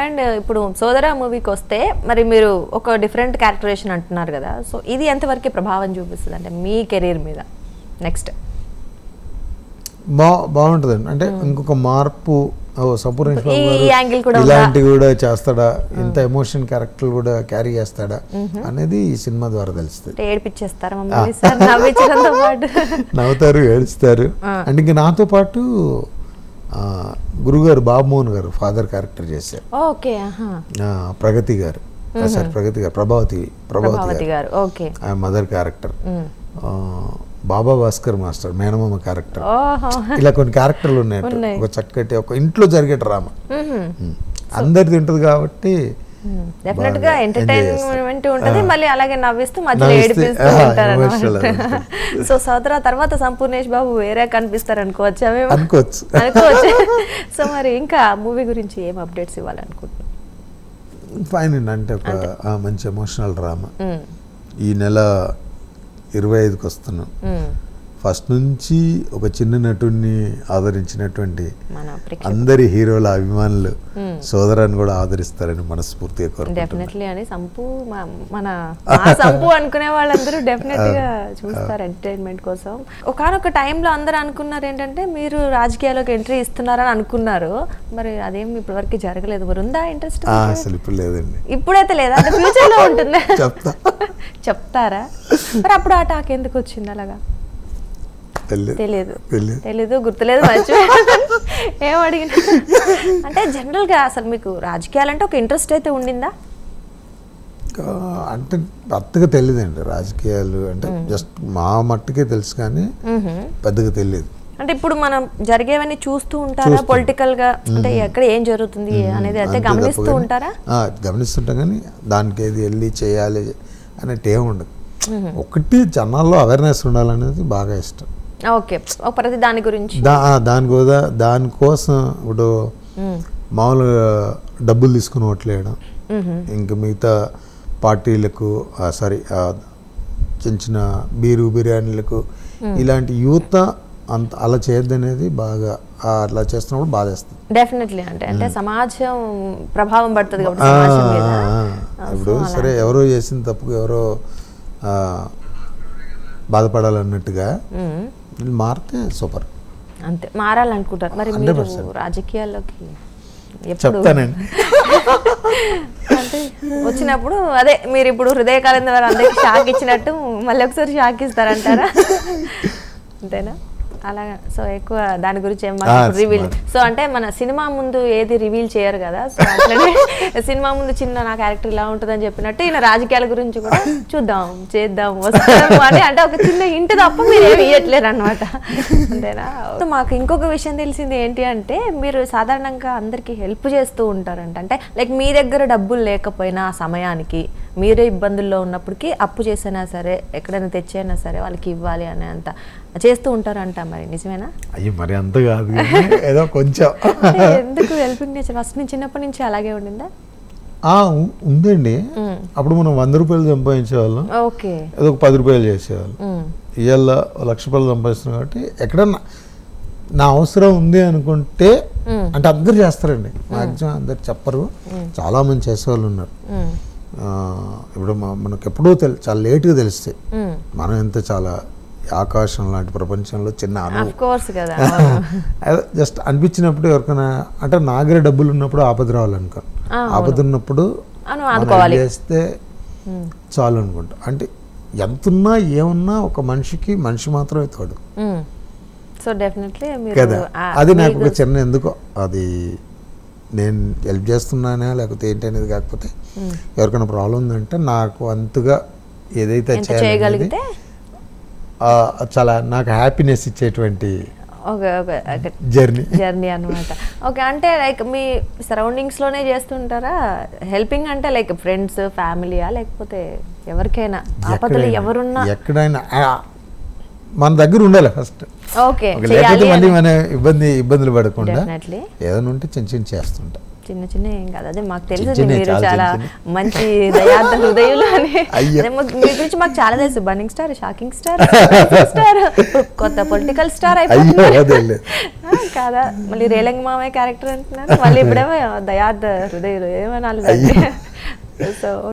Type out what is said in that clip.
And ఇప్పుడు సోదర మూవీకి వస్తే మరి మీరు ఒక డిఫరెంట్ క్యారెక్టరేషన్ అంటున్నారు కదా, సో ఇది ఎంతవరకు ప్రభావం చూపిస్తుంది అంటే మీ కెరీర్ మీద నెక్స్ట్? బాగుంటుందండి. అంటే ఇంకొక మార్పు సంపూర్ణ యాంగిల్ ఇలాంటివి కూడా చేస్తాడా, ఇంత ఎమోషన్ క్యారెక్టర్ కూడా క్యారీ చేస్తాడా అనేది ఈ సినిమా ద్వారా తెలుస్తుంది. ఏడిపించేస్తారా మమ్మల్ని సార్? నవ్వించడంతో పాటు నవ్వుతారు, ఏడుస్తారు. అండ్ ఇంకా నాతో పాటు గురుగారు బాబుమోహన్ గారు ఫాదర్ క్యారెక్టర్ చేశారు. ఓకే. ప్రగతి గారు, సారీ ప్రగతి గారు, ప్రభావతి గారు మదర్ క్యారెక్టర్. బాబా భాస్కర్ మాస్టర్ మేనమామ క్యారెక్టర్. ఇలా కొన్ని క్యారెక్టర్లు ఉన్నాయి. ఒక చక్కటి ఒక ఇంట్లో జరిగే డ్రామా అందరిది ఉంటుంది కాబట్టి డెఫినెట్ గా ఎంటర్టైన్మెంట్ ఉంటుంది, మళ్ళీ అలాగే నవ్విస్తూ మధ్యలో ఏడిపిస్తూ ఉంటారు. సో సోదర తర్వాత సంపూర్ణేష్ బాబు వేరే కనిపిస్తారు అనుకోవచ్చా? అనుకోవచ్చు. సో మరి ఇంకా మూవీ గురించి ఏం అప్డేట్స్ ఇవ్వాలనుకుంటున్నాం? ఫైన్ అండి. అంటే ఒక మంచి ఎమోషనల్ డ్రామా ఈ నెల 25కి వస్తున్నాం. ఫస్ట్ నుంచి ఒక చిన్న నటుడిని ఆదరించినటువంటి అందరి హీరోల అభిమానులు సోదరాన్ని కూడా ఆదరిస్తారని మనస్ఫూర్తిగా కోరుకుంటున్నాను. డెఫినెట్లీ అని మన సంపు అనుకునే వాళ్ళందరూ డెఫినెట్ గా చూస్తారు ఎంటర్టైన్మెంట్ కోసం. ఒకనొక టైంలో అందరూ అనుకున్నారు ఏంటంటే మీరు రాజకీయాల్లోకి ఎంట్రీ ఇస్తున్నారని అనుకున్నారు, మరి అదేం ఇప్పటివరకు జరగలేదు. మరి ఉందా ఇంట్రెస్ట్? అసలు ఇప్పుడు లేదండి. ఇప్పుడైతే లేదా, అంటే ఫ్యూచర్ లో ఉంటుంది చెప్తారా? మరి అప్పుడు ఆ టాక్ ఎందుకు వచ్చింది అలాగా? తెలీదు, గుర్తులేదు, మర్చిపోయాను. ఏం అడిగినా అంటే జనరల్ గా అసలు మీకు రాజకీయాలంటే ఒక ఇంట్రెస్ట్ అయితే ఉండిందా? అంటే పెద్దగా తెలియదండి రాజకీయాలు అంటే, జస్ట్ మా మట్టుకే తెలుసు కానీ పెద్దగా తెలియదు. అంటే ఇప్పుడు మనం జరిగేవన్నీ చూస్తూ ఉంటారా పొలిటికల్ గా, అంటే ఎక్కడ ఏం జరుగుతుంది అనేది అయితే గమనిస్తూ ఉంటారా? గమనిస్తుంటాం కానీ దానికి ఏది వెళ్ళి చేయాలి అనేది ఏముండదు. ఒకటి జనాల్లో అవేర్నెస్ ఉండాలనేది బాగా ఇష్టం. ఓకే, ప్రతి దాని గురించి దానికోసం ఇప్పుడు మామూలుగా డబ్బులు తీసుకుని ఓట్లేయడం, ఇంకా మిగతా పార్టీలకు సారీ చిన్న చిన్న బిర్యానీలకు ఇలాంటి యూత్ అంత అలా చేయొద్దనేది బాగా అట్లా చేస్తున్నప్పుడు బాధేస్తుంది. డెఫినెట్లీ అంటే సమాజం ప్రభావం పడుతుంది. ఇప్పుడు సరే ఎవరో చేసిన తప్పుకు ఎవరో బాధపడాలన్నట్టుగా మారితే సూపర్. అంతే, మారాలనుకుంటారు. మరి మీరు రాజకీయాల్లోకి చెప్తానండి అంటే వచ్చినప్పుడు అదే మీరు ఇప్పుడు హృదయ కాలేంద్ర వారు అందరికి షాక్ ఇచ్చినట్టు మళ్ళీ ఒకసారి షాక్ ఇస్తారంటారా? అంతేనా? అలాగా. సో ఎక్కువ దాని గురించి ఏం రివీల్, సో అంటే మన సినిమా ముందు ఏది రివీల్ చేయరు కదా, సో అట్లనే సినిమా ముందు చిన్న నా క్యారెక్టర్ ఇలా ఉంటుందని చెప్పినట్టు ఈయన రాజకీయాల గురించి కూడా చూద్దాం, చేద్దాం, వస్తాము అని అంటే ఒక చిన్న ఇంటి తప్ప మీరు ఏమి ఇవ్వట్లేరు అనమాట. అంతేనా? మాకు ఇంకొక విషయం తెలిసింది ఏంటి అంటే మీరు సాధారణంగా అందరికీ హెల్ప్ చేస్తూ ఉంటారంట. అంటే లైక్ మీ దగ్గర డబ్బులు లేకపోయినా ఆ సమయానికి మీరే ఇబ్బందుల్లో ఉన్నప్పటికీ అప్పు చేసినా సరే ఎక్కడైనా తెచ్చైనా సరే వాళ్ళకి ఇవ్వాలి అనే అంత చేస్తూ ఉంటారంట. మరి నిజమేనా? అయ్యో మరి అంత కాదు, ఏదో కొంచెం. ఎందుకు హెల్పింగ్ నేచర్ ఫస్ట్ నుంచి చిన్నప్పటి నుంచి అలాగే ఉండిందా? ఉందండి. అప్పుడు మనం 100 రూపాయలు సంపాదించేవాళ్ళం, ఏదో ఒక 10 రూపాయలు చేసేవాళ్ళం. ఇవాళ 1 లక్ష రూపాయలు సంపాదిస్తున్నాం కాబట్టి ఎక్కడన్నా నా అవసరం ఉంది అనుకుంటే అంటే అందరు చేస్తారండి, మాక్సిమం అందరు చెప్పరు, చాలా మంది చేసేవాళ్ళు ఉన్నారు. ఇప్పుడు మనకు ఎప్పుడూ చాలా లేట్గా తెలుస్తాయి మనం ఎంత చాలా ఆకాశం లాంటి ప్రపంచంలో చిన్న జస్ట్ అనిపించినప్పుడు ఎవరికైనా అంటే నా దగ్గర డబ్బులు ఉన్నప్పుడు ఆపద రావాలనుకో, ఆపద ఉన్నప్పుడు చేస్తే చాలు అనుకుంటా. అంటే ఎంతున్నా ఏమున్నా ఒక మనిషికి మనిషి మాత్రమే తోడు కదా. అది నాకు ఒక చిన్న ఎందుకో అది నేను హెల్ప్ చేస్తున్నానా లేకపోతే ఏంటి అనేది కాకపోతే ఎవరికైనా ప్రాబ్లం ఉందంటే నాకు అంతగా ఏదైతే చేయగలిగితే చాలా నాకు హ్యాపీనెస్ ఇచ్చేటువంటి జర్నీ అనమాట. ఓకే, అంటే లైక్ మీ సరౌండింగ్స్ లోనే చేస్తుంటారా హెల్పింగ్? అంటే లైక్ ఫ్రెండ్స్, ఫ్యామిలీయా, లేకపోతే ఎవరికైనా ఆపదలు ఎవరున్నా ఎక్కడైనా మన దగ్గర ఉండాలి ఫస్ట్. ఓకే, లేకపోతే మళ్ళీ మన ఇబ్బందులు పడకుండా ఏదైనా ఉంటే చిన్న చిన్న చేస్తుంటా. చిన్న చిన్న ఏం కాదు, అదే మాకు తెలుసు మీరు చాలా మంచి దయార్థ హృదయులు అని. మీ గురించి మాకు చాలా తెలుసు. Burning star, shocking star, star, కొత్త పొలిటికల్ స్టార్ అయిపోయింది. కాదా మళ్ళీ రేలంగి మామయ్య క్యారెక్టర్ అంటున్నారు మళ్ళీ ఇప్పుడేమో దయాద్ హృదయుడు ఏమనాలి సో